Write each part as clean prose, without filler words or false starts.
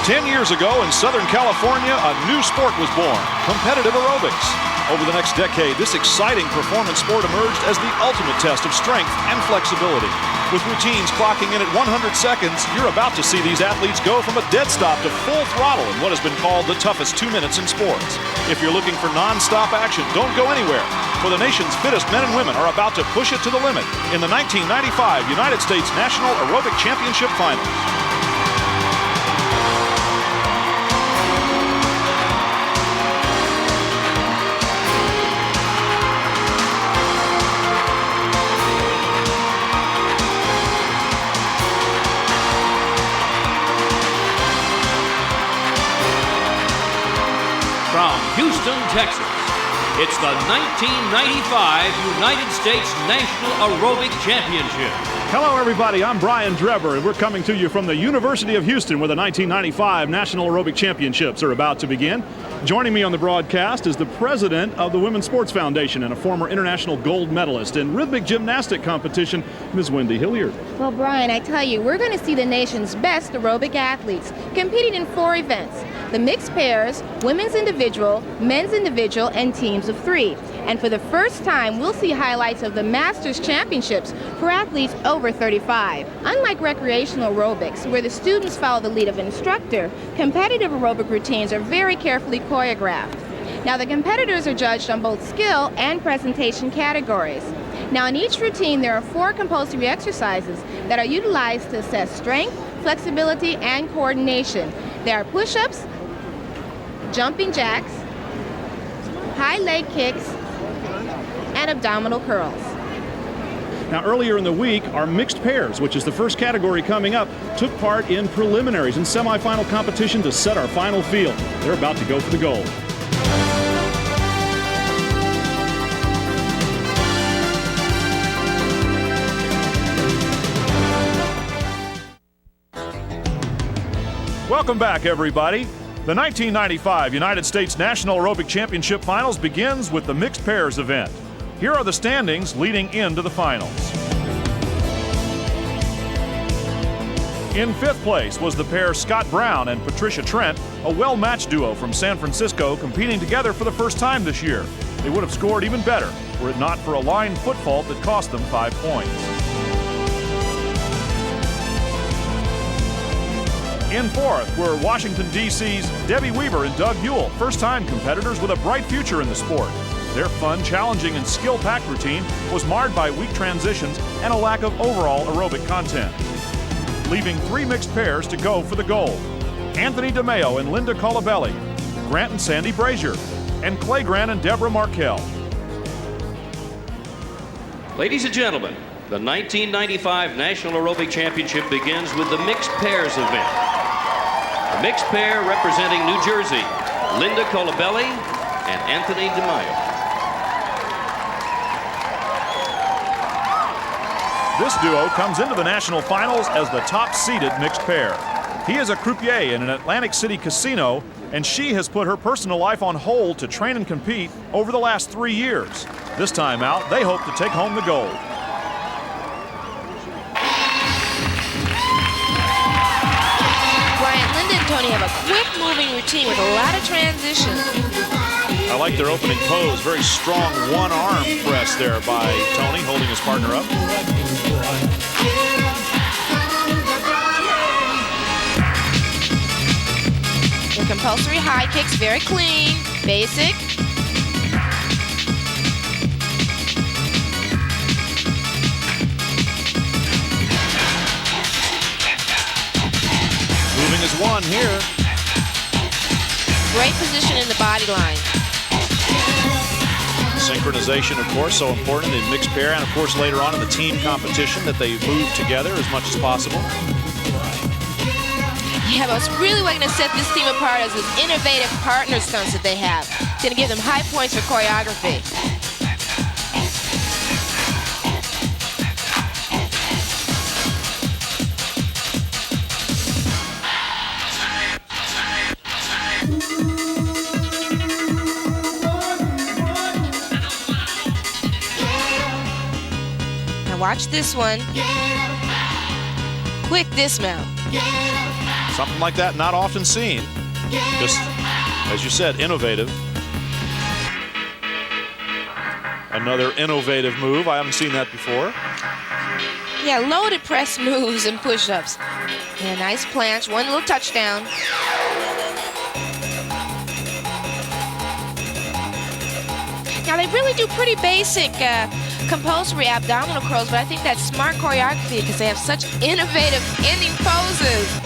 10 years ago in Southern California, a new sport was born, competitive aerobics. Over the next decade, this exciting performance sport emerged as the ultimate test of strength and flexibility. With routines clocking in at 100 seconds, you're about to see these athletes go from a dead stop to full throttle in what has been called the toughest 2 minutes in sports. If you're looking for non-stop action, don't go anywhere, for the nation's fittest men and women are about to push it to the limit in the 1995 United States National Aerobic Championship Finals. From Houston, Texas, it's the 1995 United States National Aerobic Championship. Hello, everybody. I'm Brian Drever, and we're coming to you from the University of Houston, where the 1995 National Aerobic Championships are about to begin. Joining me on the broadcast is the president of the Women's Sports Foundation and a former international gold medalist in rhythmic gymnastic competition, Ms. Wendy Hilliard. Well, Brian, I tell you, we're going to see the nation's best aerobic athletes competing in 4 events: the mixed pairs, women's individual, men's individual, and teams of 3. And for the first time, we'll see highlights of the Masters Championships for athletes over 35. Unlike recreational aerobics, where the students follow the lead of an instructor, competitive aerobic routines are very carefully choreographed. Now, the competitors are judged on both skill and presentation categories. Now, in each routine, there are 4 compulsory exercises that are utilized to assess strength, flexibility, and coordination. There are push-ups, jumping jacks, high leg kicks, and abdominal curls. Now, earlier in the week, our mixed pairs, which is the first category coming up, took part in preliminaries and semifinal competition to set our final field. They're about to go for the gold. Welcome back, everybody. The 1995 United States National Aerobic Championship Finals begins with the mixed pairs event. Here are the standings leading into the finals. In 5th place was the pair Scott Brown and Patricia Trent, a well-matched duo from San Francisco competing together for the first time this year. They would have scored even better were it not for a line foot fault that cost them 5 points. In 4th were Washington, D.C.'s Debbie Weaver and Doug Ewell, first-time competitors with a bright future in the sport. Their fun, challenging, and skill-packed routine was marred by weak transitions and a lack of overall aerobic content, leaving 3 mixed pairs to go for the gold: Anthony DeMeo and Linda Colabelli, Grant and Sandy Brazier, and Clay Grant and Deborah Markell. Ladies and gentlemen, the 1995 National Aerobic Championship begins with the mixed pairs event. The mixed pair representing New Jersey, Linda Colabelli and Anthony DeMeo. This duo comes into the national finals as the top-seeded mixed pair. He is a croupier in an Atlantic City casino, and she has put her personal life on hold to train and compete over the last 3 years. This time out, they hope to take home the gold. Brian, Linda and Tony have a quick-moving routine with a lot of transition. I like their opening pose. Very strong one-arm press there by Tony, holding his partner up. The compulsory high kicks, very clean, basic. Moving as one here. Great position in the body line. Synchronization, of course, so important in mixed pair, and of course later on in the team competition that they move together as much as possible. Yeah, but really what's going to set this team apart is this innovative partner stunts that they have. It's going to give them high points for choreography. Now watch this one. quick dismount. Something like that not often seen. Just, as you said, innovative. Another innovative move. I haven't seen that before. Yeah, loaded press moves and push-ups. Yeah, nice planche, one little touchdown. Now they really do pretty basic compulsory abdominal curls, but I think that's smart choreography because they have such innovative ending poses.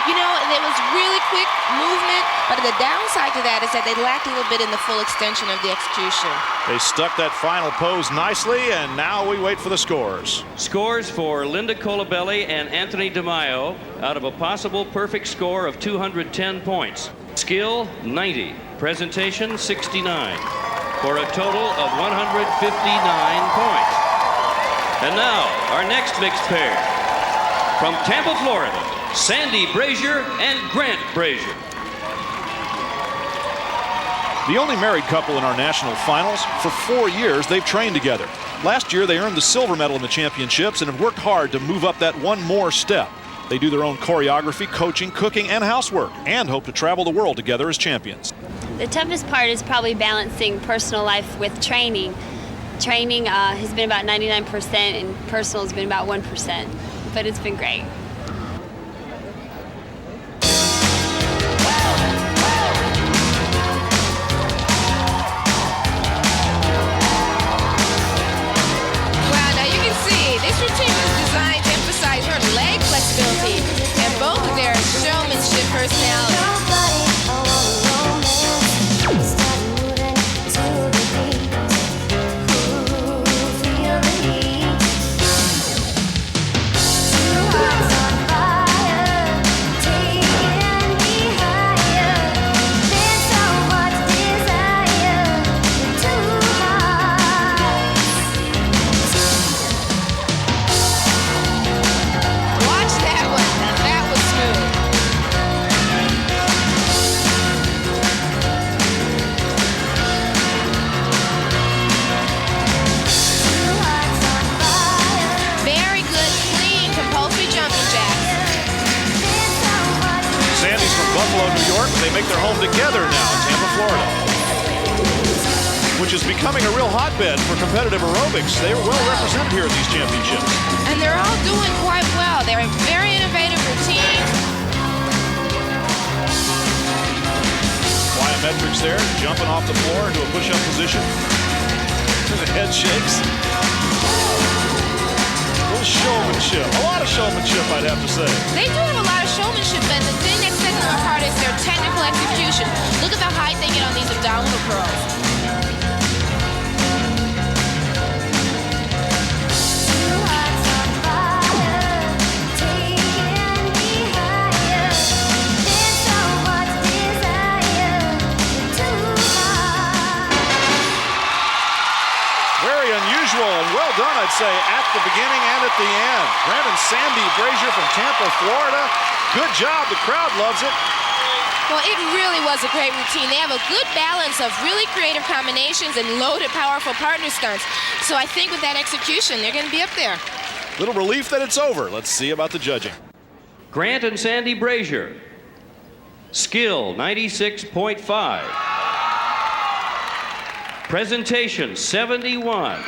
You know, it was really quick movement, but the downside to that is that they lack a little bit in the full extension of the execution. They stuck that final pose nicely, and now we wait for the scores. Scores for Linda Colabelli and Anthony DeMaio out of a possible perfect score of 210 points. Skill, 90. Presentation, 69. For a total of 159 points. And now, our next mixed pair. From Tampa, Florida, Sandy Brazier and Grant Brazier. The only married couple in our national finals. For 4 years, they've trained together. Last year, they earned the silver medal in the championships and have worked hard to move up that one more step. They do their own choreography, coaching, cooking, and housework, and hope to travel the world together as champions. The toughest part is probably balancing personal life with training. Training has been about 99% and personal has been about 1%, but it's been great. And both of their showmanship personality. New York, but they make their home together now in Tampa, Florida, which is becoming a real hotbed for competitive aerobics. They are well represented here at these championships. And they're all doing quite well. They're a very innovative routine. Plyometrics there, jumping off the floor into a push-up position. The head shakes. A little showmanship, a lot of showmanship, I'd have to say. They do have a lot of showmanship, but the thing that sets them apart is their technical execution. Look at the height they get on these abdominal curls. Very unusual and well done, I'd say, at the beginning and at the end. Grant and Sandy Brazier from Tampa, Florida. Good job. The crowd loves it. Well, it really was a great routine. They have a good balance of really creative combinations and loaded, powerful partner stunts. So I think with that execution, they're going to be up there. Little relief that it's over. Let's see about the judging. Grant and Sandy Brazier. Skill, 96.5. Presentation, 71.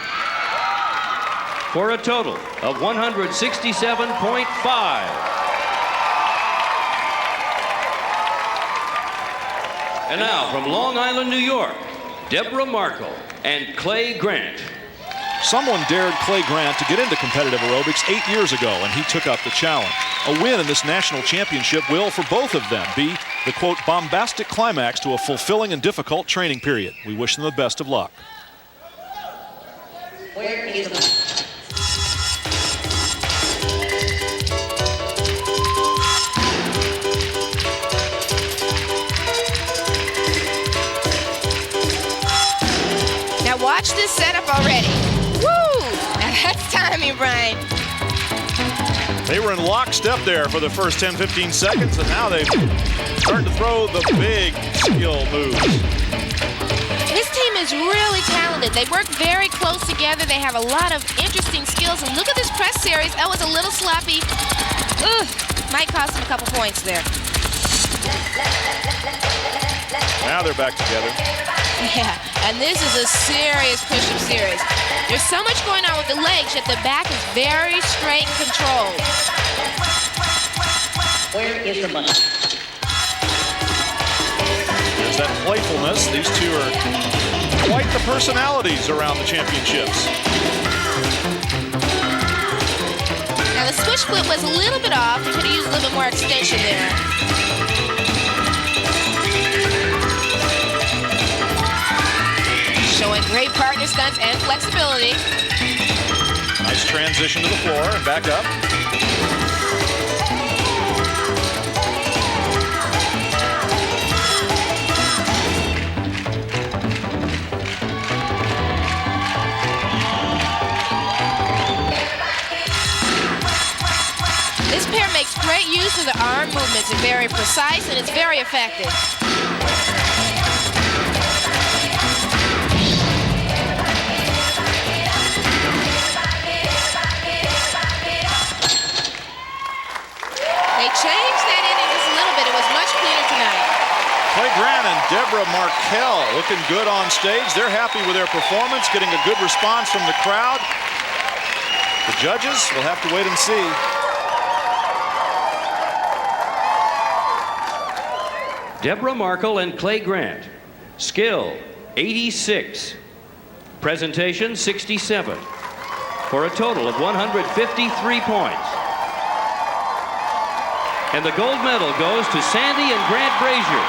For a total of 167.5. And now, from Long Island, New York, Deborah Markle and Clay Grant. Someone dared Clay Grant to get into competitive aerobics 8 years ago, and he took up the challenge. A win in this national championship will, for both of them, be the, quote, bombastic climax to a fulfilling and difficult training period. We wish them the best of luck. Where is the Now watch this setup already. Woo! Now that's timing, Brian. They were in lockstep there for the first 10-15 seconds, and now they've started to throw the big skill moves. This team is really talented. They work very close together. They have a lot of interesting skills. And look at this press series. That was a little sloppy. Ugh, might cost them a couple points there. Now they're back together. Yeah, and this is a serious push-up series. There's so much going on with the legs, yet the back is very straight and controlled. Where is the money? There's that playfulness. These two are quite the personalities around the championships. Now the switch flip was a little bit off. You could have used a little bit more extension there. Showing great partner stunts and flexibility. Nice transition to the floor and back up. This pair makes great use of the arm movements. It's very precise and it's very effective. They changed that inning just a little bit. It was much cleaner tonight. Clay Grant and Deborah Markell looking good on stage. They're happy with their performance, getting a good response from the crowd. The judges will have to wait and see. Deborah Markell and Clay Grant. Skill, 86. Presentation, 67. For a total of 153 points. And the gold medal goes to Sandy and Grant Brazier.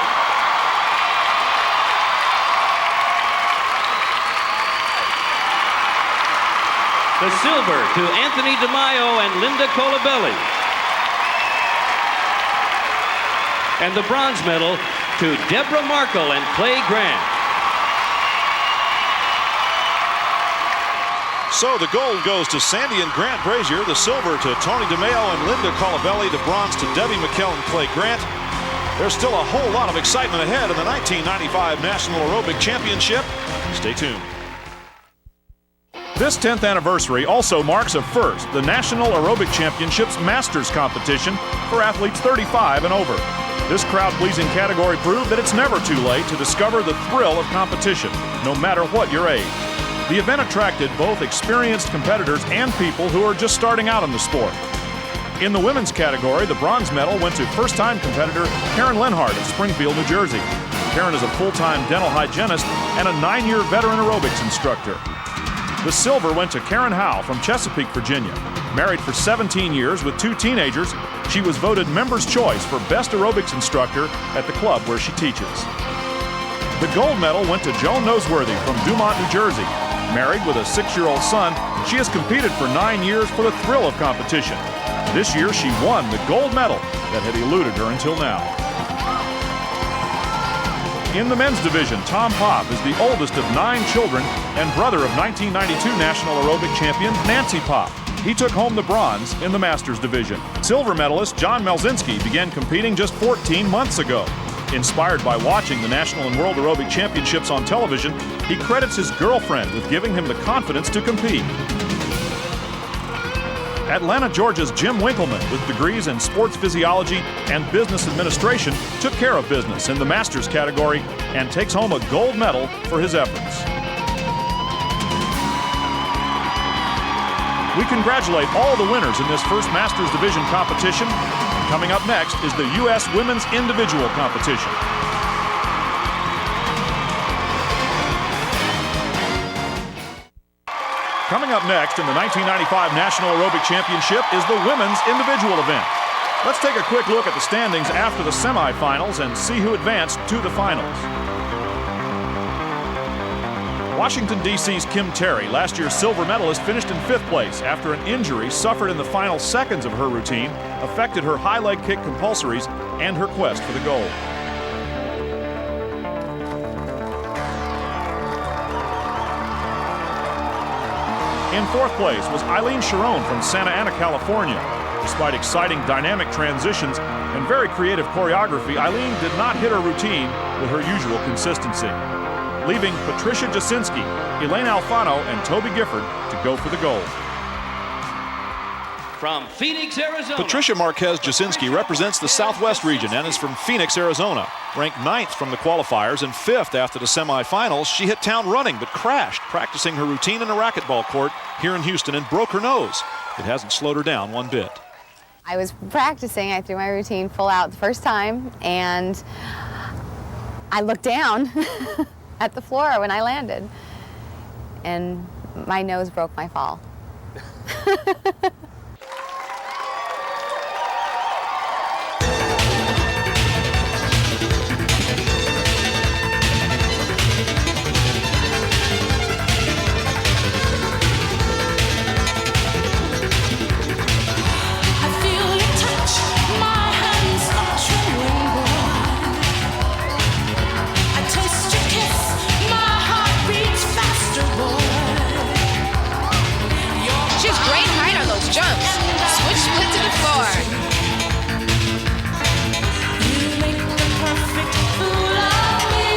The silver to Anthony DeMaio and Linda Colabelli. And the bronze medal to Deborah Markell and Clay Grant. So the gold goes to Sandy and Grant Brazier, the silver to Tony DeMaio and Linda Colabelli, the bronze to Debbie McKell and Clay Grant. There's still a whole lot of excitement ahead in the 1995 National Aerobic Championship. Stay tuned. This 10th anniversary also marks a first, the National Aerobic Championship's Masters competition for athletes 35 and over. This crowd-pleasing category proved that it's never too late to discover the thrill of competition, no matter what your age. The event attracted both experienced competitors and people who are just starting out in the sport. In the women's category, the bronze medal went to first-time competitor Karen Lenhart of Springfield, New Jersey. Karen is a full-time dental hygienist and a 9-year veteran aerobics instructor. The silver went to Karen Howe from Chesapeake, Virginia. Married for 17 years with 2 teenagers, she was voted Members' Choice for Best Aerobics Instructor at the club where she teaches. The gold medal went to Joan Noseworthy from Dumont, New Jersey. Married with a 6-year-old son, she has competed for 9 years for the thrill of competition. This year, she won the gold medal that had eluded her until now. In the men's division, Tom Popp is the oldest of 9 children and brother of 1992 National Aerobic Champion Nancy Popp. He took home the bronze in the Masters division. Silver medalist John Melzinski began competing just 14 months ago. Inspired by watching the National and World Aerobic Championships on television, he credits his girlfriend with giving him the confidence to compete. Atlanta, Georgia's Jim Winkleman, with degrees in sports physiology and business administration, took care of business in the Masters category and takes home a gold medal for his efforts. We congratulate all the winners in this first Masters Division competition. Coming up next is the U.S. Women's Individual Competition. Coming up next in the 1995 National Aerobic Championship is the Women's Individual event. Let's take a quick look at the standings after the semifinals and see who advanced to the finals. Washington, D.C.'s Kim Terry, last year's silver medalist, finished in 5th place after an injury suffered in the final seconds of her routine affected her high leg kick compulsories and her quest for the gold. In 4th place was Eileen Sharon from Santa Ana, California. Despite exciting dynamic transitions and very creative choreography, Eileen did not hit her routine with her usual consistency. leaving Patricia Jasinski, Elaine Alfano, and Toby Gifford to go for the gold. From Phoenix, Arizona. Patricia Marquez Jasinski represents the Southwest region and is from Phoenix, Arizona. Ranked 9th from the qualifiers and 5th after the semifinals, she hit town running but crashed practicing her routine in a racquetball court here in Houston and broke her nose. It hasn't slowed her down one bit. I was practicing. I threw my routine full out the first time, and I looked down at the floor when I landed, and my nose broke my fall. Jumps. Switch split to the floor. You make the perfect fool of me.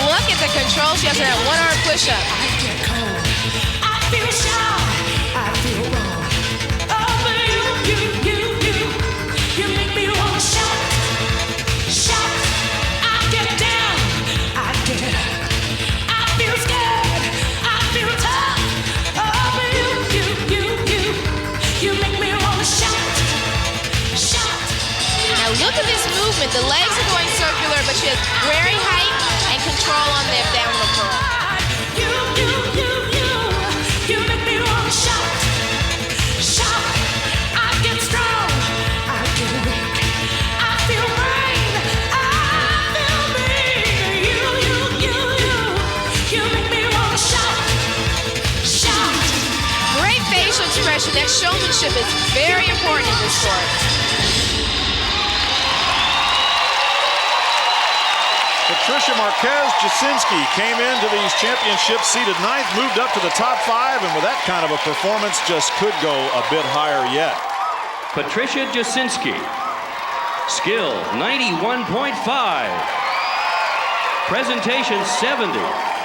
Look at the control she has in that one-arm push-up. I get cold. I feel shy. I feel wrong. You make me wanna shout, shout. I get down, I get up. I feel scared, I feel tough. Oh, but you make me wanna shout, shout. Now look at this movement. The legs are going circular, but she has very height and control on the abdominal curl. You make me wanna shout, shout. I get strong. Expression, that showmanship is very important in this sport. Patricia Marquez Jasinski came into these championships seated 9th, moved up to the top 5, and with that kind of a performance just could go a bit higher yet. Patricia Jasinski. Skill 91.5. Presentation 70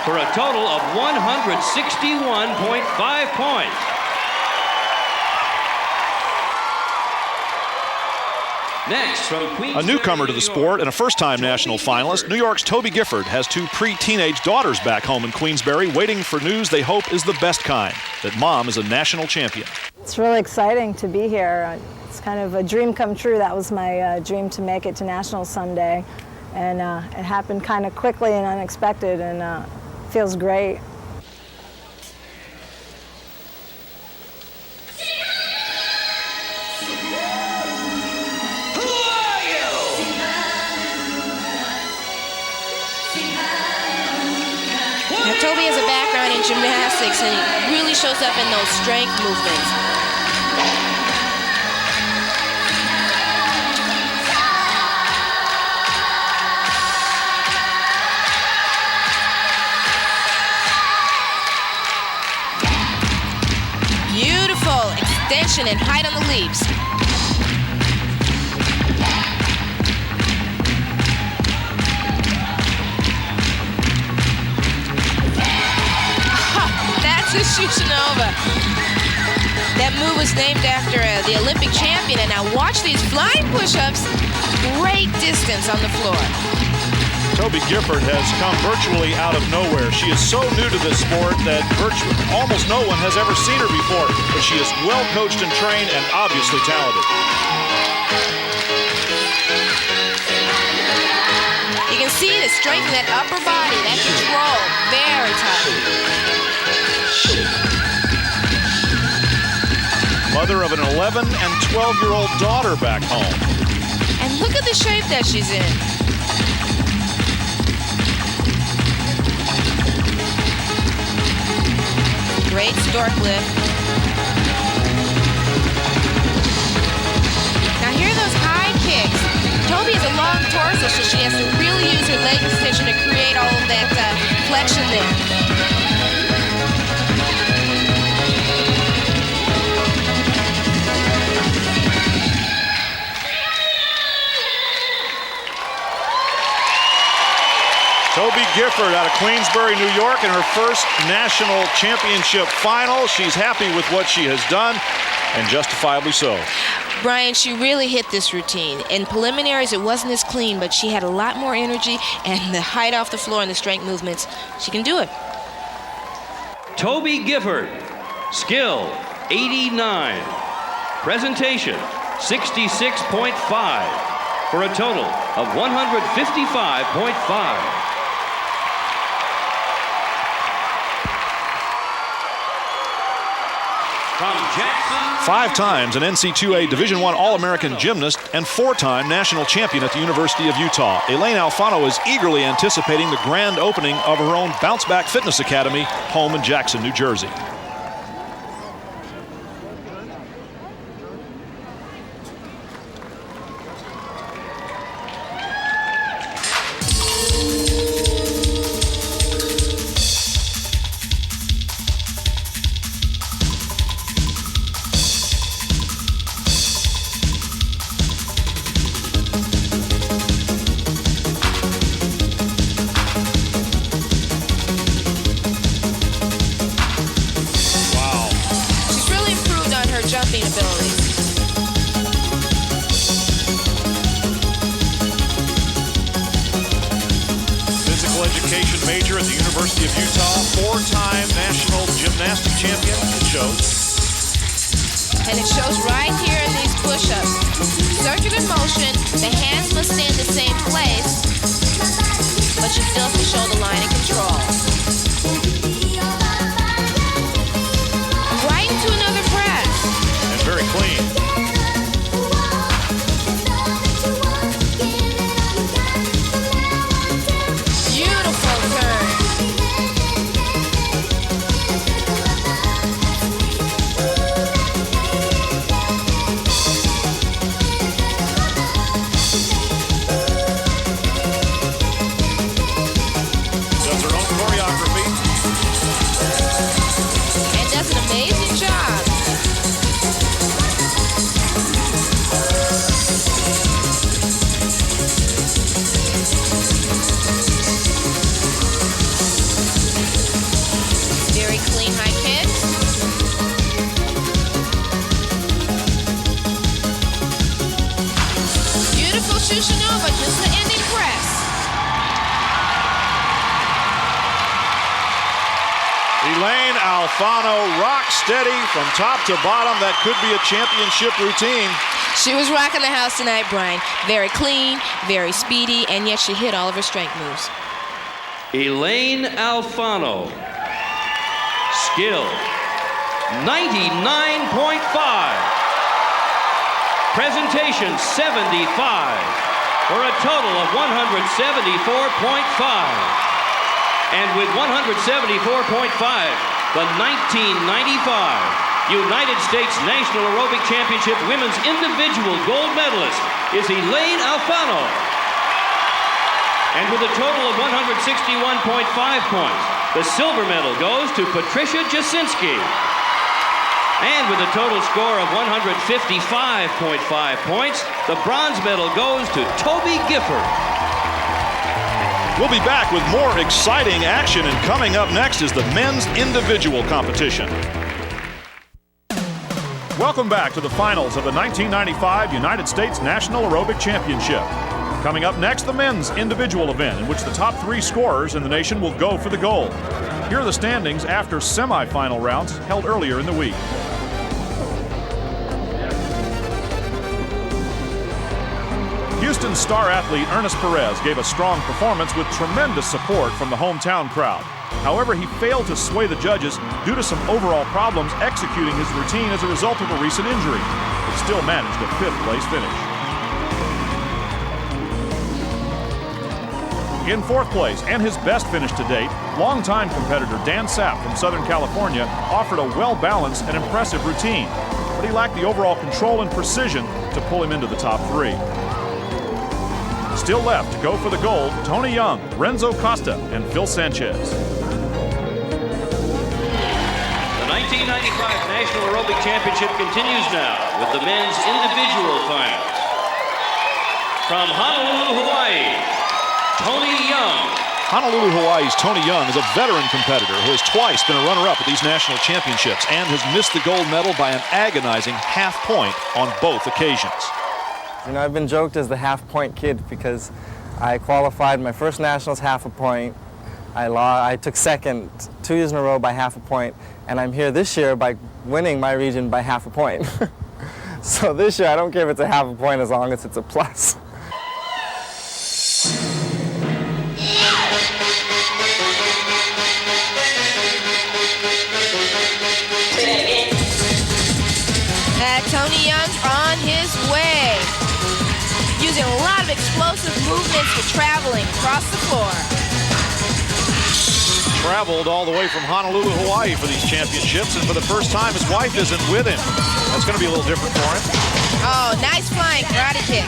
for a total of 161.5 points. Next, from Queensbury, a newcomer to the sport and a first-time national finalist, New York's Toby Gifford has 2 pre-teenage daughters back home in Queensbury waiting for news they hope is the best kind, that mom is a national champion. It's really exciting to be here. It's kind of a dream come true. That was my dream, to make it to nationals someday. And it happened kind of quickly and unexpected, and feels great. Now, Toby has a background in gymnastics, and he really shows up in those strength movements. Beautiful extension and height on the leaps. Sushinova. That move was named after the Olympic champion, and now watch these flying push-ups. Great distance on the floor. Toby Gifford has come virtually out of nowhere. She is so new to this sport that virtually almost no one has ever seen her before, but she is well coached and trained and obviously talented. You can see the strength in that upper body, that control, very tough. Mother of an 11 and 12-year-old daughter back home. And look at the shape that she's in. Great stork lift. Now here are those high kicks. Toby has a long torso, so she has to really use her leg extension to create all of that flexion there. Gifford out of Queensbury, New York, in her first national championship final. She's happy with what she has done, and justifiably so. Brian, she really hit this routine. In preliminaries, it wasn't as clean, but she had a lot more energy, and the height off the floor and the strength movements, she can do it. Toby Gifford, skill 89, presentation 66.5, for a total of 155.5. From Jackson. 5 times an NC2A Division I All-American gymnast and 4-time national champion at the University of Utah, Elaine Alfano is eagerly anticipating the grand opening of her own Bounce Back Fitness Academy, home in Jackson, New Jersey. Jumping ability. Physical education major at the University of Utah, 4-time national gymnastic champion. It shows. And it shows right here in these push-ups. Circular motion, the hands must stay in the same place, but you still have to show the line of control. Right into another press. And very clean. Beautiful turn. Does her own choreography. And does an amazing job. Very clean high kicks. Beautiful Shushanova, just the ending press. Elaine Alfano, rock steady from top to bottom. That could be a championship routine. She was rocking the house tonight, Brian. Very clean, very speedy, and yet she hit all of her strength moves. Elaine Alfano, skill 99.5, presentation 75, for a total of 174.5. And with 174.5, the 1995 United States National Aerobic Championship Women's Individual Gold Medalist is Elaine Alfano. And with a total of 161.5 points, the silver medal goes to Patricia Jasinski. And with a total score of 155.5 points, the bronze medal goes to Toby Gifford. We'll be back with more exciting action, and coming up next is the men's individual competition. Welcome back to the finals of the 1995 United States National Aerobic Championship. Coming up next, the men's individual event, in which the top 3 scorers in the nation will go for the gold. Here are the standings after semifinal rounds held earlier in the week. Houston's star athlete Ernest Perez gave a strong performance with tremendous support from the hometown crowd. However, he failed to sway the judges due to some overall problems executing his routine as a result of a recent injury, but still managed a 5th place finish. In 4th place, and his best finish to date, longtime competitor Dan Sapp from Southern California offered a well-balanced and impressive routine, but he lacked the overall control and precision to pull him into the top 3. Still left to go for the gold, Tony Young, Renzo Costa, and Phil Sanchez. The 1995 National Aerobic Championship continues now with the men's individual finals. From Honolulu, Hawaii, Tony Young. Honolulu, Hawaii's Tony Young is a veteran competitor who has twice been a runner-up at these national championships and has missed the gold medal by an agonizing half point on both occasions. You know, I've been joked as the half-point kid because I qualified my first nationals half a point. I took second 2 years in a row by half a point, and I'm here this year by winning my region by half a point. So this year, I don't care if it's a half a point as long as it's a plus. Tony Young's on his way, using a lot of explosive movements for traveling across the floor. Traveled all the way from Honolulu, Hawaii for these championships, and for the first time his wife isn't with him. That's going to be a little different for him. Oh, nice flying karate kick.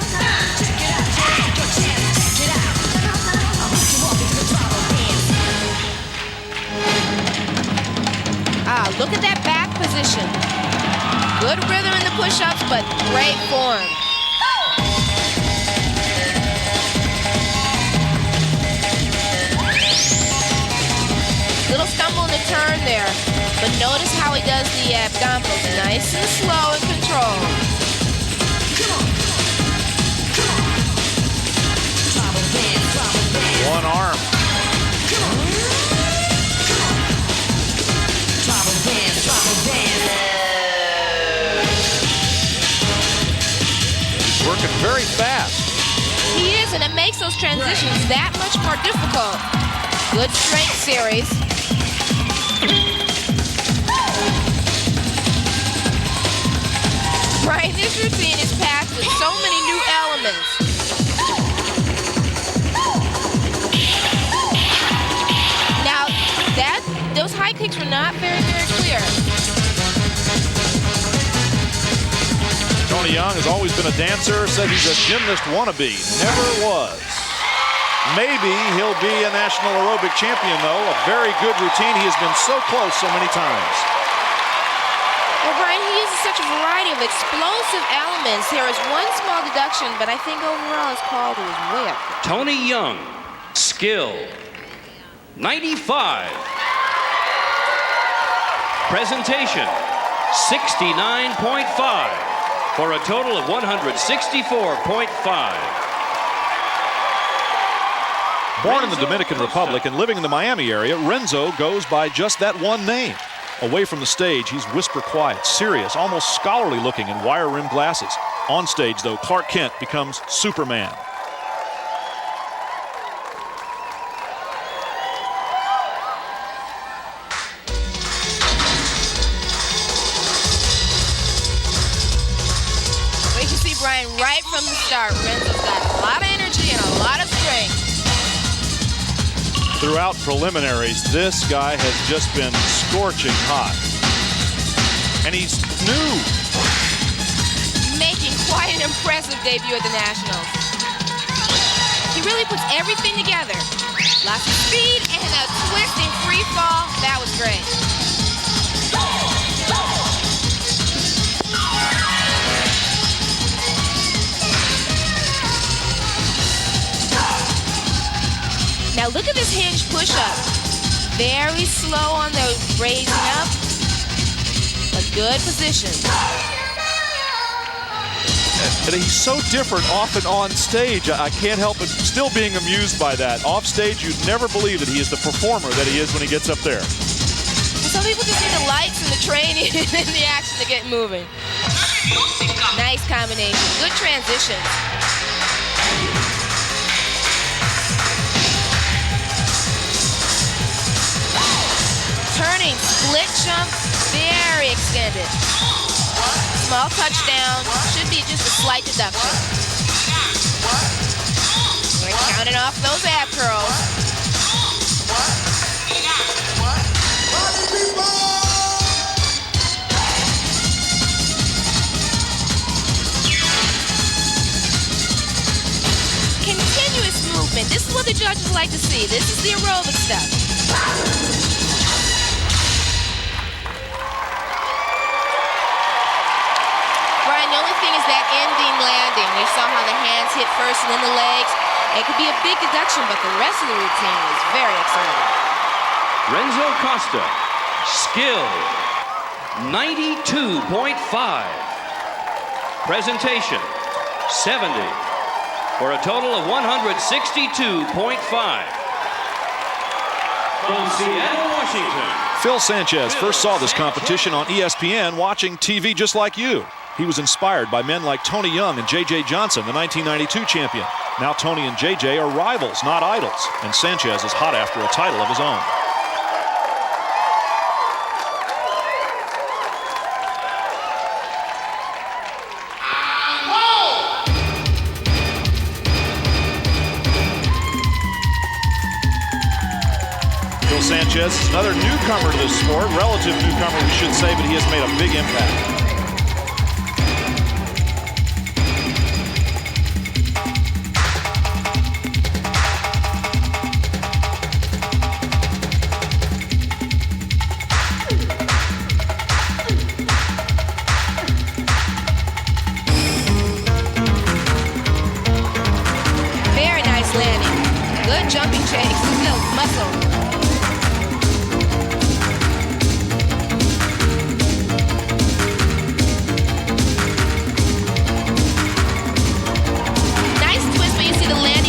Ah, look at that back position. Good rhythm in the push-ups, but great form. Little stumble in the turn there, but notice how he does the abdominals, nice and slow and controlled. One arm. He's working very fast. He is, and it makes those transitions that much more difficult. Good strength series. Right, this routine is packed with so many new elements. Now, those high kicks were not very, very clear. Tony Young has always been a dancer, said he's a gymnast wannabe. Never was. Maybe he'll be a national aerobic champion, though. A very good routine. He has been so close so many times. Well, Brian, he uses such a variety of explosive elements. There is one small deduction, but I think overall his quality is way up there. Tony Young, skill, 95. Presentation, 69.5 for a total of 164.5. Born in the Dominican Republic and living in the Miami area, Renzo goes by just that one name. Away from the stage, he's whisper quiet, serious, almost scholarly looking in wire-rimmed glasses. On stage, though, Clark Kent becomes Superman. But you see, Brian, right from the start, Renzo's got a lot of energy and a lot of strength. Throughout preliminaries, this guy has just been scorching hot. And he's new. Making quite an impressive debut at the Nationals. He really puts everything together. Lots of speed and a twisting free fall. That was great. Now look at this hinge push-up. Very slow on the raising up, but good position. And he's so different off and on stage. I can't help but still being amused by that. Off stage, you'd never believe that he is the performer that he is when he gets up there. Some people just need the lights and the training and the action to get moving. Nice combination. Good transition. Turning split jump, very extended. Small touchdown, should be just a slight deduction. We're counting off those ab curls. Continuous movement, this is what the judges like to see. This is the aerobic stuff. The only thing is that ending landing. You saw how the hands hit first and then the legs. It could be a big deduction, but the rest of the routine is very exciting. Renzo Costa, skill, 92.5. Presentation, 70, for a total of 162.5. From Seattle, Washington. Phil Sanchez first saw this competition on ESPN watching TV just like you. He was inspired by men like Tony Young and J.J. Johnson, the 1992 champion. Now Tony and J.J. are rivals, not idols, and Sanchez is hot after a title of his own. Phil Sanchez is another newcomer to this sport, relative newcomer we should say, but he has made a big impact. Very nice landing. Good jumping shakes. No muscle.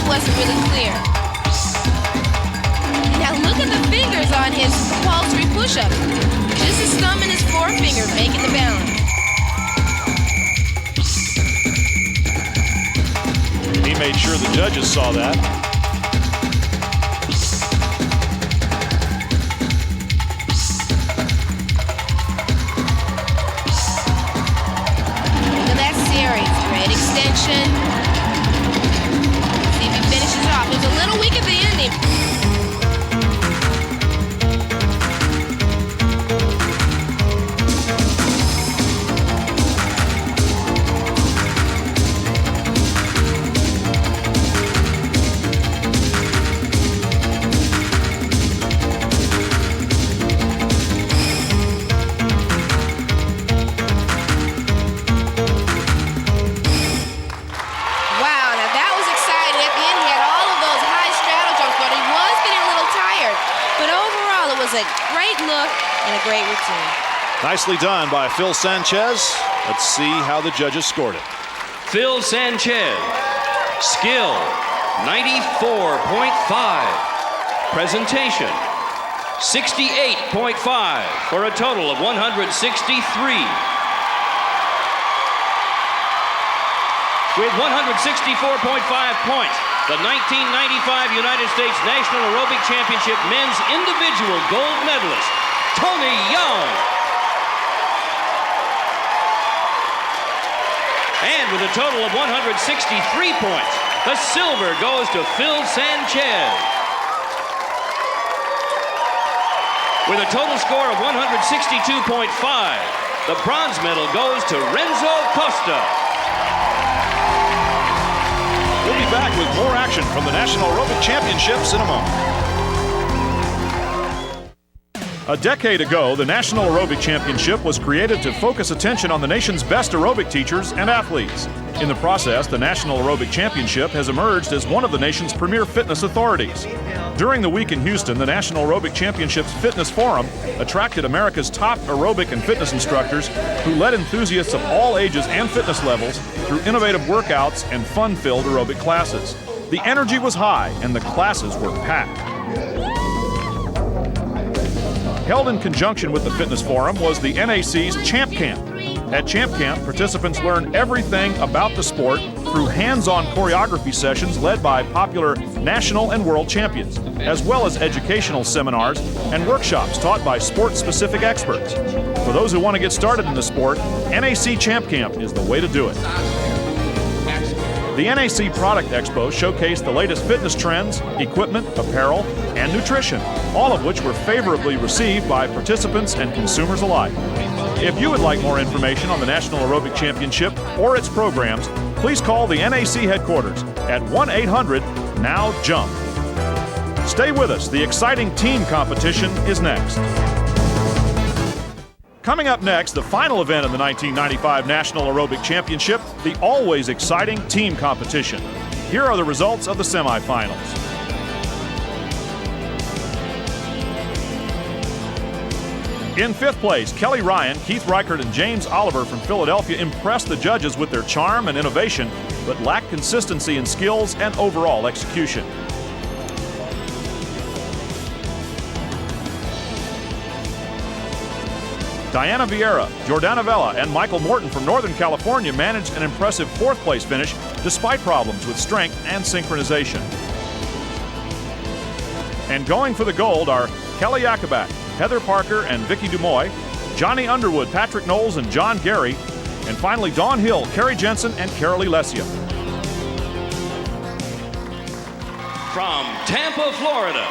Wasn't really clear. Now look at the fingers on his compulsory push-up. Just his thumb and his forefinger making the balance. He made sure the judges saw that. Look at that series. Great extension. Finishes off. It was a little weak at the ending. A great look and a great routine. Nicely done by Phil Sanchez. Let's see how the judges scored it. Phil Sanchez, skill, 94.5. Presentation, 68.5, for a total of 163. With 164.5 points, the 1995 United States National Aerobic Championship men's individual gold medalist, Tony Young. And with a total of 163 points, the silver goes to Phil Sanchez. With a total score of 162.5, the bronze medal goes to Renzo Costa. We'll be back with more action from the National Aerobic Championships in a moment. A decade ago, the National Aerobic Championship was created to focus attention on the nation's best aerobic teachers and athletes. In the process, the National Aerobic Championship has emerged as one of the nation's premier fitness authorities. During the week in Houston, the National Aerobic Championship's Fitness Forum attracted America's top aerobic and fitness instructors who led enthusiasts of all ages and fitness levels through innovative workouts and fun-filled aerobic classes. The energy was high and the classes were packed. Held in conjunction with the Fitness Forum was the NAC's Champ Camp. At Champ Camp, participants learned everything about the sport through hands-on choreography sessions led by popular national and world champions, as well as educational seminars and workshops taught by sport-specific experts. For those who want to get started in the sport, NAC Champ Camp is the way to do it. The NAC Product Expo showcased the latest fitness trends, equipment, apparel, and nutrition, all of which were favorably received by participants and consumers alike. If you would like more information on the National Aerobic Championship or its programs, please call the NAC headquarters at 1-800-NOW-JUMP. Stay with us. The exciting team competition is next. Coming up next, the final event in the 1995 National Aerobic Championship, the always exciting team competition. Here are the results of the semifinals. In 5th place, Kelly Ryan, Keith Reichert, and James Oliver from Philadelphia impressed the judges with their charm and innovation, but lacked consistency in skills and overall execution. Diana Vieira, Jordana Vela, and Michael Morton from Northern California managed an impressive 4th place finish despite problems with strength and synchronization. And going for the gold are Kelly Yakubak, Heather Parker, and Vicki Dumoy, Johnny Underwood, Patrick Knowles, and John Gary, and finally Dawn Hill, Carrie Jensen, and Carolee Lesia. From Tampa, Florida,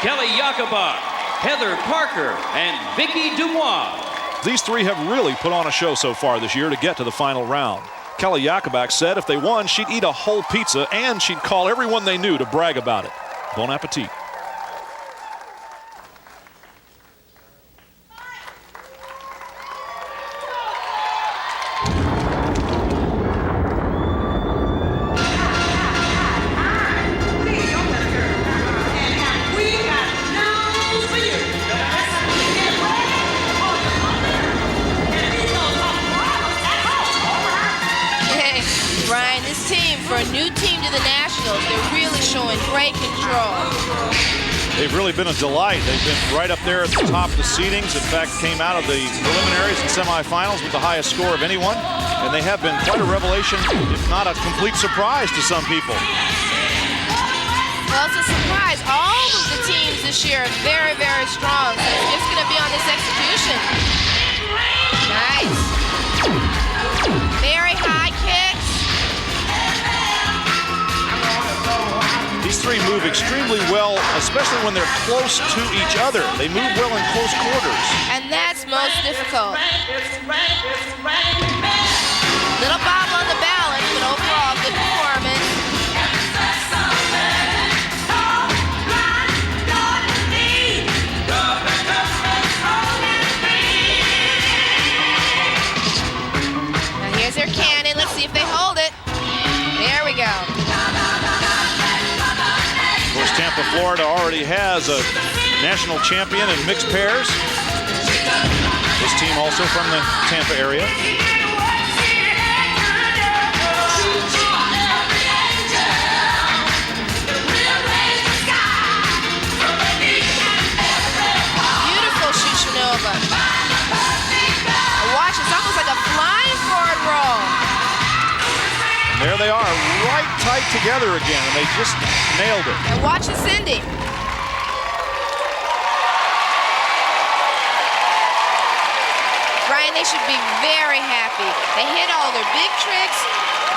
Kelly Yakubak, Heather Parker, and Vicki Dumoy. These three have really put on a show so far this year to get to the final round. Kelly Yakubak said if they won, she'd eat a whole pizza and she'd call everyone they knew to brag about it. Bon appetit. For a new team to the Nationals, they're really showing great control. They've really been a delight. They've been right up there at the top of the seedings. In fact, came out of the preliminaries and semifinals with the highest score of anyone. And they have been quite a revelation, if not a complete surprise to some people. Well, it's a surprise. All of the teams this year are very, very strong. So it's just going to be on this execution. Nice. Very high kicks. These three move extremely well, especially when they're close to each other. They move well in close quarters. And that's most difficult. Little bob on the balance, but overall, good performance. Now here's their cannon. Let's see if they hold it. There we go. Of course, Tampa, Florida already has a national champion in mixed pairs. This team also from the Tampa area. Beautiful Shushanova. Watch, it's almost like a flying forward roll. There they are, right tight together again, and they just nailed it. And watch this ending. Ryan, they should be very happy. They hit all their big tricks.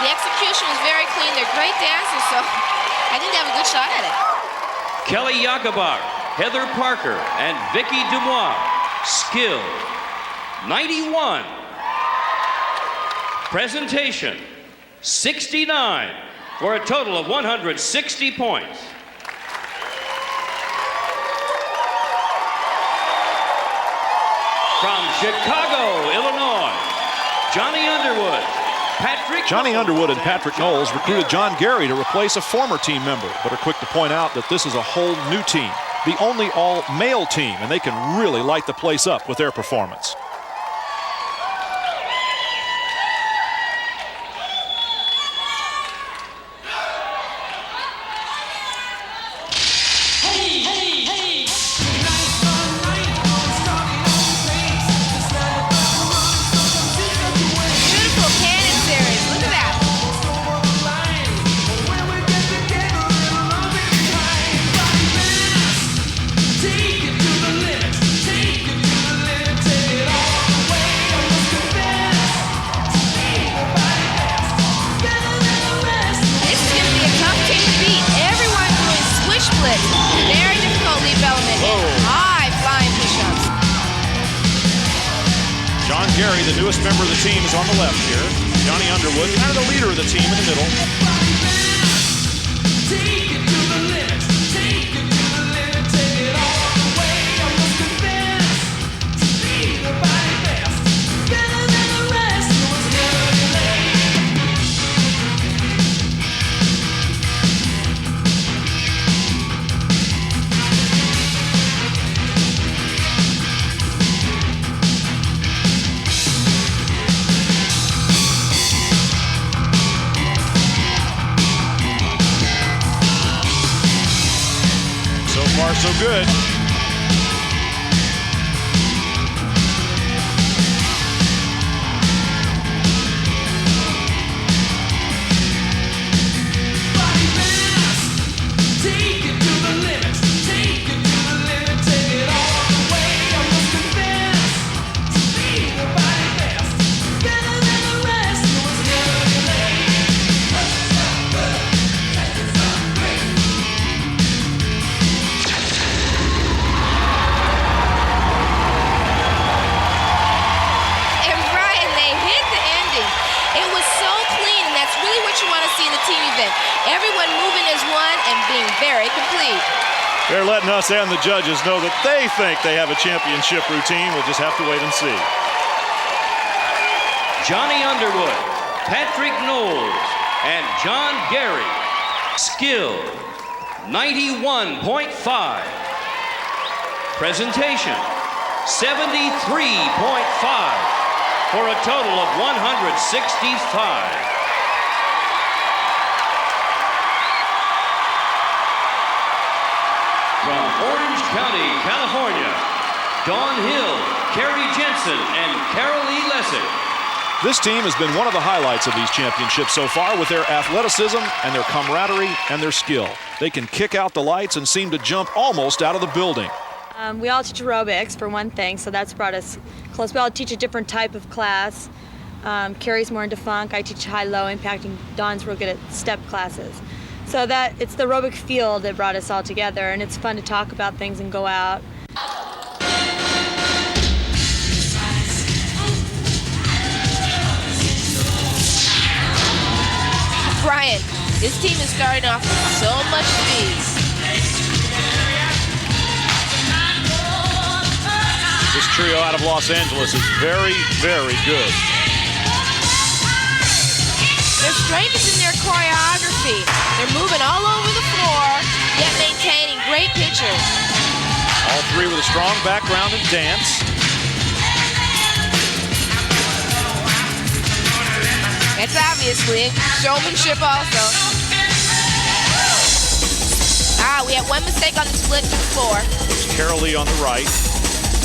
The execution was very clean. They're great dancers, so I think they have a good shot at it. Kelly Yakubak, Heather Parker, and Vicki Dumoy. Skill 91. Presentation 69 for a total of 160 points. From Chicago, Illinois, Johnny Underwood, Johnny Underwood and Patrick Knowles recruited John Gary to replace a former team member, but are quick to point out that this is a whole new team, the only all-male team, and they can really light the place up with their performance. Gary, the newest member of the team, is on the left here. Johnny Underwood, kind of the leader of the team in the middle. far, so good. Everyone moving as one and being very complete. They're letting us and the judges know that they think they have a championship routine. We'll just have to wait and see. Johnny Underwood, Patrick Knowles, and John Gary. Skill, 91.5. Presentation, 73.5, for a total of 165. From Orange County, California, Dawn Hill, Carrie Jensen, and Carolee Lessig. This team has been one of the highlights of these championships so far with their athleticism and their camaraderie and their skill. They can kick out the lights and seem to jump almost out of the building. We all teach aerobics, for one thing, so that's brought us close. We all teach a different type of class. Carrie's more into funk. I teach high-low impact, and Dawn's real good at step classes. So that it's the aerobic field that brought us all together, and it's fun to talk about things and go out. Brian, this team is starting off with so much speed. This trio out of Los Angeles is very, very good. Their strength is in their choreography. They're moving all over the floor, yet maintaining great pictures. All three with a strong background in dance. That's obviously showmanship also. We had one mistake on the split to the floor. There's Carolee on the right.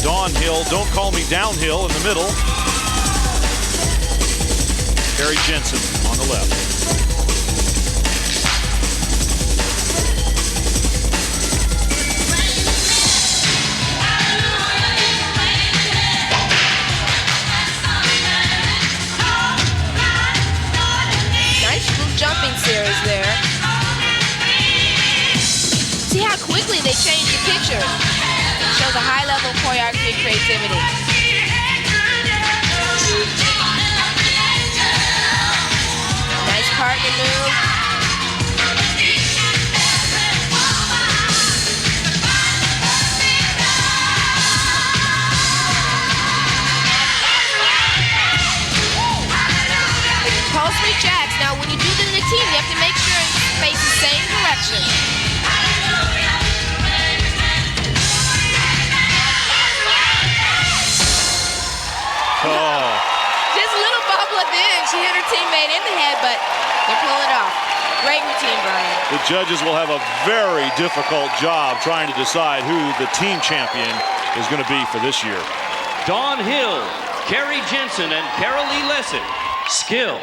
Dawn Hill, Don't Call Me Downhill in the middle. Carrie Jensen on the left. Nice jumping series there. See how quickly they change the picture. It shows a high level of choreography and creativity. Nice partner move. Pulse rejects. Now when you do this in a team, you have to make sure you face the same direction. Oh. Just a little bubble at the end. She hit her teammate in the head, but they're pulling it off. Great routine, Brian. The judges will have a very difficult job trying to decide who the team champion is going to be for this year. Dawn Hill, Carrie Jensen, and Carolee Lessig. Skill,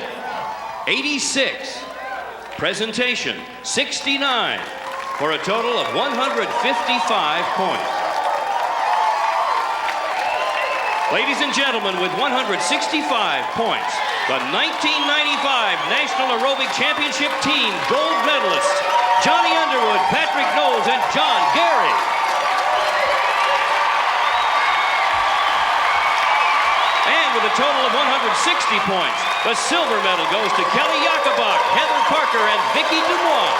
86. Presentation, 69, for a total of 155 points. Ladies and gentlemen, with 165 points, the 1995 National Aerobic Championship team gold medalists, Johnny Underwood, Patrick Knowles, and John Gary. And with a total of 160 points, the silver medal goes to Kelly Yakubak, Heather Parker, and Vicki Dumois.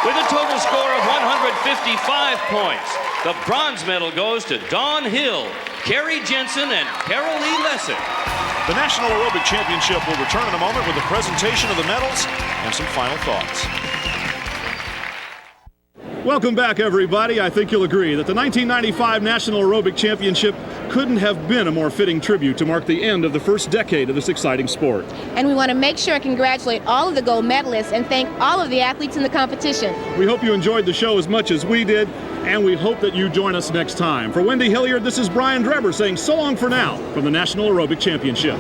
With a total score of 155 points, the bronze medal goes to Dawn Hill, Carrie Jensen, and Carolee Lessig. The National Aerobic Championship will return in a moment with a presentation of the medals and some final thoughts. Welcome back, everybody. I think you'll agree that the 1995 National Aerobic Championship couldn't have been a more fitting tribute to mark the end of the first decade of this exciting sport. And we want to make sure and congratulate all of the gold medalists and thank all of the athletes in the competition. We hope you enjoyed the show as much as we did, and we hope that you join us next time. For Wendy Hilliard, this is Brian Drebber saying so long for now from the National Aerobic Championship.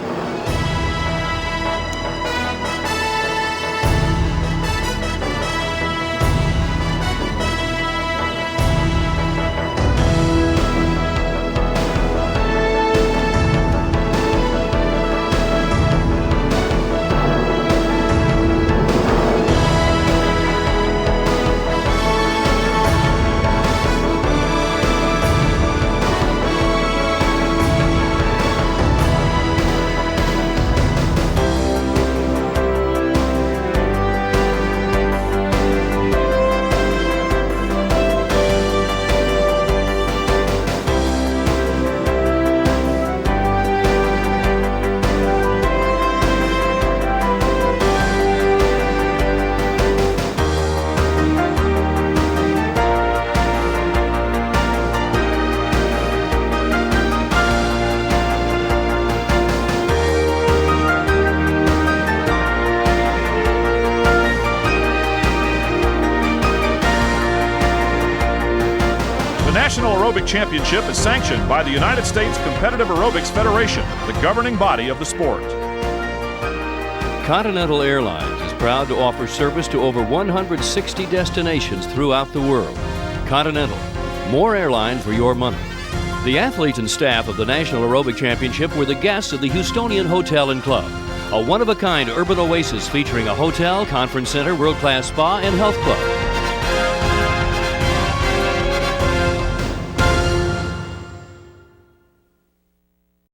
The National Aerobic Championship is sanctioned by the United States Competitive Aerobics Federation, the governing body of the sport. Continental Airlines is proud to offer service to over 160 destinations throughout the world. Continental, more airline for your money. The athletes and staff of the National Aerobic Championship were the guests of the Houstonian Hotel and Club, a one-of-a-kind urban oasis featuring a hotel, conference center, world-class spa, and health club.